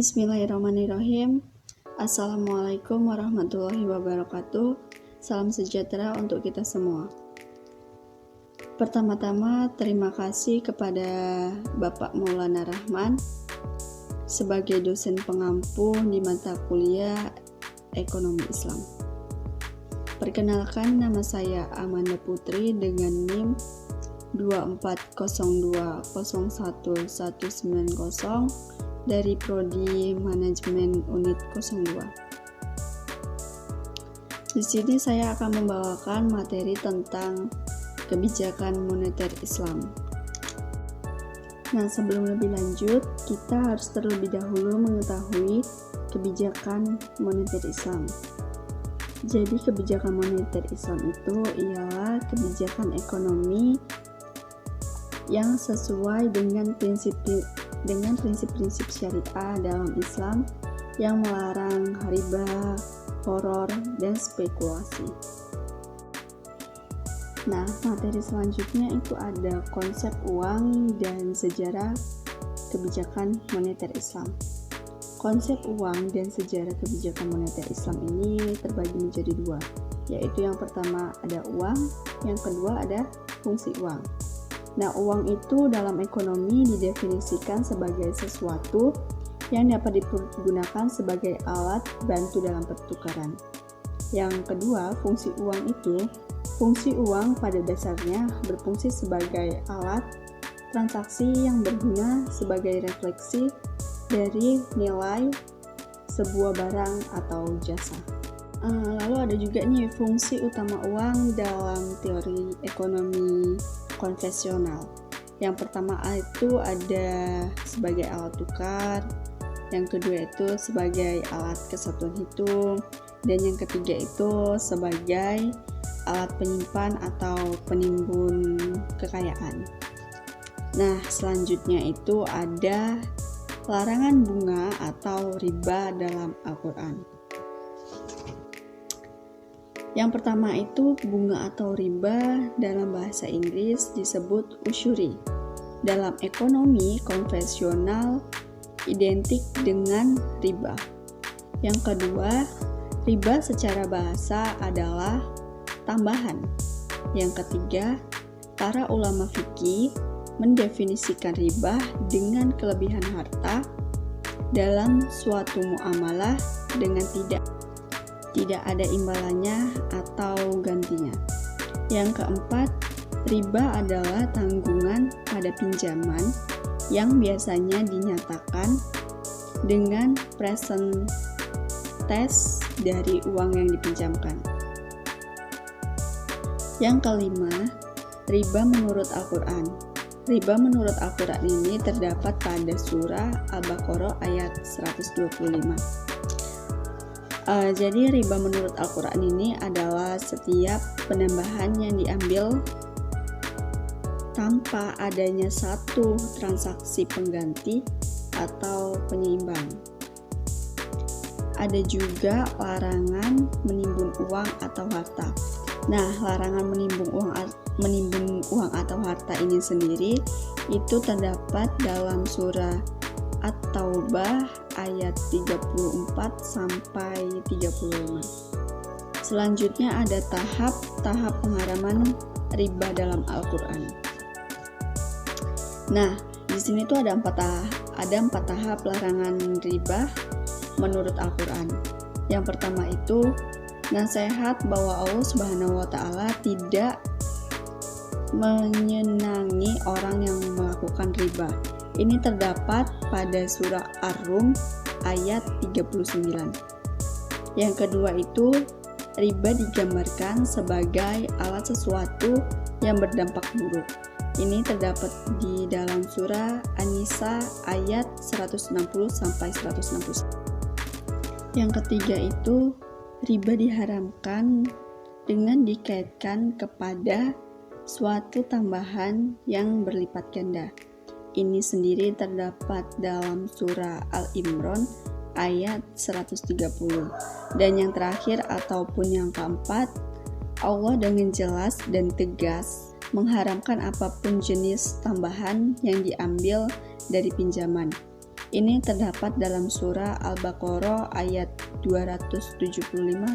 Bismillahirrahmanirrahim. Assalamualaikum warahmatullahi wabarakatuh. Salam sejahtera untuk kita semua. Pertama-tama terima kasih kepada Bapak Maulana Rahman sebagai dosen pengampu di mata kuliah Ekonomi Islam. Perkenalkan, nama saya Amanda Putri dengan NIM 2402011190 dari Prodi Manajemen Unit 02. Di sini saya akan membawakan materi tentang kebijakan moneter Islam. Nah, sebelum lebih lanjut, kita harus terlebih dahulu mengetahui kebijakan moneter Islam. Jadi, kebijakan moneter Islam itu ialah kebijakan ekonomi yang sesuai dengan prinsip-prinsip syariah dalam Islam yang melarang riba, horor, dan spekulasi. Nah, materi selanjutnya itu ada konsep uang dan sejarah kebijakan moneter Islam. Konsep uang dan sejarah kebijakan moneter Islam ini terbagi menjadi dua, yaitu yang pertama ada uang, yang kedua ada fungsi uang. Nah, uang itu dalam ekonomi didefinisikan sebagai sesuatu yang dapat digunakan sebagai alat bantu dalam pertukaran. Yang kedua, fungsi uang pada dasarnya berfungsi sebagai alat transaksi yang berguna sebagai refleksi dari nilai sebuah barang atau jasa. Lalu ada juga nih fungsi utama uang dalam teori ekonomi konvensional. Yang pertama itu ada sebagai alat tukar, yang kedua itu sebagai alat kesatuan hitung, dan yang ketiga itu sebagai alat penyimpan atau penimbun kekayaan. Nah, selanjutnya itu ada larangan bunga atau riba dalam Al-Quran. Yang pertama itu bunga atau riba dalam bahasa Inggris disebut usyuri. Dalam ekonomi konvensional identik dengan riba. Yang kedua, riba secara bahasa adalah tambahan. Yang ketiga, para ulama fikih mendefinisikan riba dengan kelebihan harta dalam suatu muamalah dengan tidak ada imbalannya atau gantinya. Yang keempat, riba adalah tanggungan pada pinjaman yang biasanya dinyatakan dengan presentase dari uang yang dipinjamkan. Yang kelima, riba menurut Al-Quran. Riba menurut Al-Quran ini terdapat pada surah Al-Baqarah ayat 125. Jadi riba menurut Al-Quran ini adalah setiap penambahan yang diambil tanpa adanya satu transaksi pengganti atau penyeimbang. Ada juga larangan menimbun uang atau harta. Nah, larangan menimbun uang atau harta ini sendiri itu terdapat dalam surah At-Taubah ayat 34 sampai 35. Selanjutnya ada tahap pengharaman riba dalam Al-Quran. Nah, di sini tuh ada empat tahap larangan riba menurut Al-Quran. Yang pertama itu nasihat bahwa Allah Subhanahu wa Ta'ala tidak menyenangi orang yang melakukan riba. Ini terdapat pada surah Ar-Rum ayat 39. Yang kedua itu riba digambarkan sebagai alat sesuatu yang berdampak buruk. Ini terdapat di dalam surah An-Nisa ayat 160 sampai 161. Yang ketiga itu riba diharamkan dengan dikaitkan kepada suatu tambahan yang berlipat ganda. Ini sendiri terdapat dalam surah Al-Imran ayat 130. Dan yang terakhir ataupun yang keempat, Allah dengan jelas dan tegas mengharamkan apapun jenis tambahan yang diambil dari pinjaman. Ini terdapat dalam surah Al-Baqarah ayat 275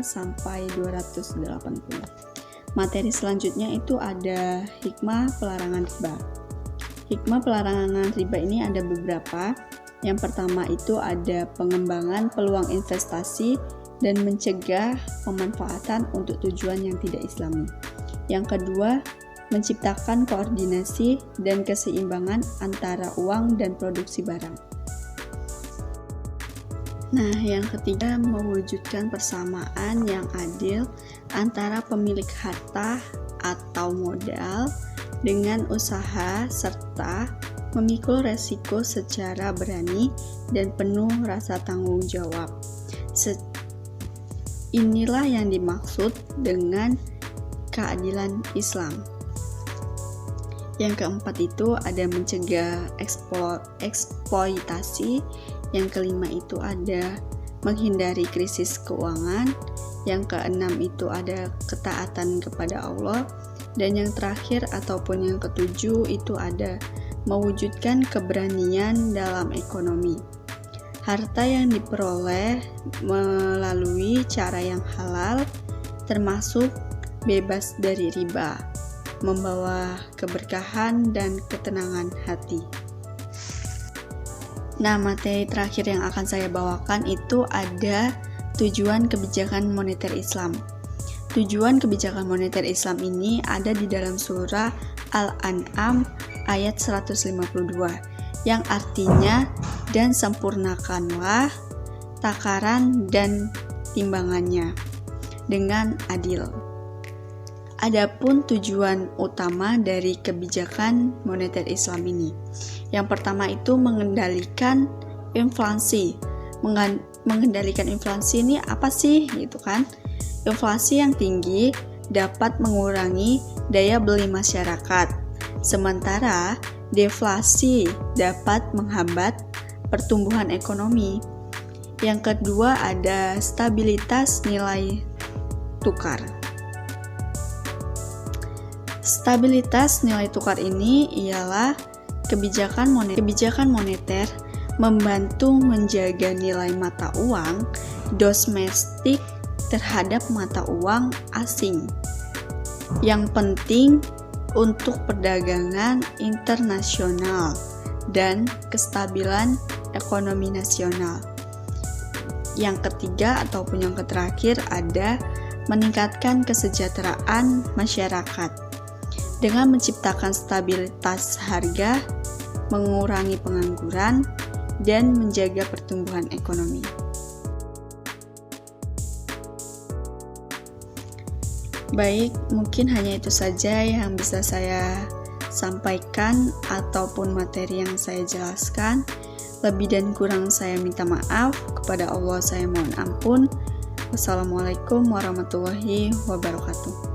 sampai 280. Materi selanjutnya itu ada hikmah pelarangan riba. Hikmah pelarangan riba ini ada beberapa. Yang pertama itu ada pengembangan peluang investasi dan mencegah pemanfaatan untuk tujuan yang tidak islami. Yang kedua, menciptakan koordinasi dan keseimbangan antara uang dan produksi barang. Nah, yang ketiga, mewujudkan persamaan yang adil antara pemilik harta atau modal dengan usaha serta memikul resiko secara berani dan penuh rasa tanggung jawab. Inilah yang dimaksud dengan keadilan Islam. Yang keempat itu ada mencegah eksploitasi. Yang kelima itu ada menghindari krisis keuangan. Yang keenam itu ada ketaatan kepada Allah. Dan yang terakhir ataupun yang ketujuh itu ada mewujudkan keberanian dalam ekonomi. Harta yang diperoleh melalui cara yang halal termasuk bebas dari riba, membawa keberkahan dan ketenangan hati. Nah, materi terakhir yang akan saya bawakan itu ada tujuan kebijakan moneter Islam. Tujuan kebijakan moneter Islam ini ada di dalam surah Al-An'am ayat 152 yang artinya, dan sempurnakanlah takaran dan timbangannya dengan adil. Adapun tujuan utama dari kebijakan moneter Islam ini, yang pertama itu mengendalikan inflasi. Mengendalikan inflasi ini apa sih, gitu kan? Inflasi yang tinggi dapat mengurangi daya beli masyarakat, sementara deflasi dapat menghambat pertumbuhan ekonomi. Yang kedua ada stabilitas nilai tukar. Stabilitas nilai tukar ini ialah kebijakan moneter membantu menjaga nilai mata uang domestik terhadap mata uang asing yang penting untuk perdagangan internasional dan kestabilan ekonomi nasional. Yang ketiga ataupun yang terakhir ada meningkatkan kesejahteraan masyarakat dengan menciptakan stabilitas harga, mengurangi pengangguran, dan menjaga pertumbuhan ekonomi. Baik, mungkin hanya itu saja yang bisa saya sampaikan ataupun materi yang saya jelaskan. Lebih dan kurang saya minta maaf. Kepada Allah saya mohon ampun. Wassalamualaikum warahmatullahi wabarakatuh.